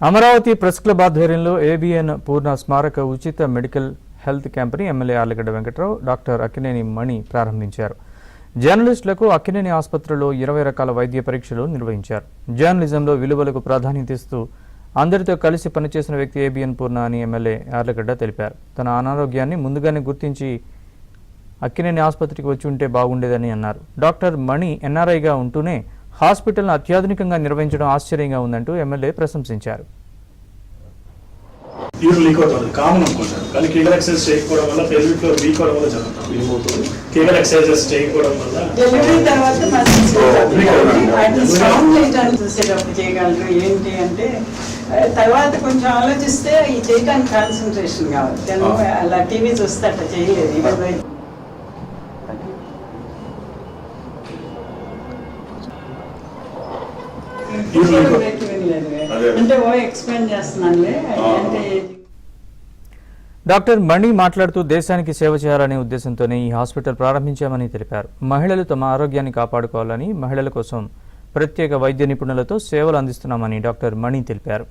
Amaravati press club ఆధ్వర్యంలో ABN Purna స్మారక ఉచిత మెడికల్ హెల్త్ క్యాంపుని ఎమ్మెల్యే ఆర్లగడ్డ వెంకట్రావు డాక్టర్ అక్కినేని మణి ప్రారంభించారు. జర్నలిస్టులకు అక్కినేని ఆసుపత్రిలో 20 రకాల వైద్య పరీక్షలు నిర్వహించారు. జర్నలిజంలో విలువలకు ప్రాధాన్యత ఇస్తూ అందరితో కలిసి పనిచేసిన వ్యక్తి ఏబిఎన్ పూర్ణ అని ఎమ్మెల్యే ఆర్లగడ్డ తెలిపారు. తన అనారోగ్యాన్ని ముందుగానే గుర్తించి అక్కినేని ఆసుపత్రికి వచ్చి ఉంటే బాగుండేదని అన్నారు. డాక్టర్ మణి ఎన్ఆర్ఐగా ఉంటూనే హాస్పిటల్ను అత్యాధునికంగా నిర్వహించడం ఆశ్చర్యంగా ఉందంటూ ఎమ్మెల్యే ప్రశంసించారు. కామన్ అనుకుంటారు కానీ కేగల్ ఎక్సర్సైజ్ చేయకపోవడం వల్ల పెల్విక్ ఫ్లోర్ వీక్ అవడం వల్ల జరుగుతుంది. ఏమవుతుంది కేగల్ ఎక్సర్సైజెస్ చేయకపోవడం వల్ల డెలివరీ తర్వాత చేయగలరు ఏంటి అంటే తర్వాత కొంచెం ఆలోచిస్తే ఈ చేయడానికి కాన్సన్ట్రేషన్ కావాలి. అలా టీవీ చూస్తే అట్లా చేయలేదు. అంటే ఎక్స్ప్లెయిన్ చేస్తున్నానులే అంటే డాక్టర్ మణి మాట్లాడుతూ దేశానికి సేవ చేయాలనే ఉద్దేశంతోనే ఈ హాస్పిటల్ ప్రారంభించామని తెలిపారు. మహిళలు తమ ఆరోగ్యాన్ని కాపాడుకోవాలని, మహిళల కోసం ప్రత్యేక వైద్య నిపుణులతో సేవలు అందిస్తున్నామని డాక్టర్ మణి తెలిపారు.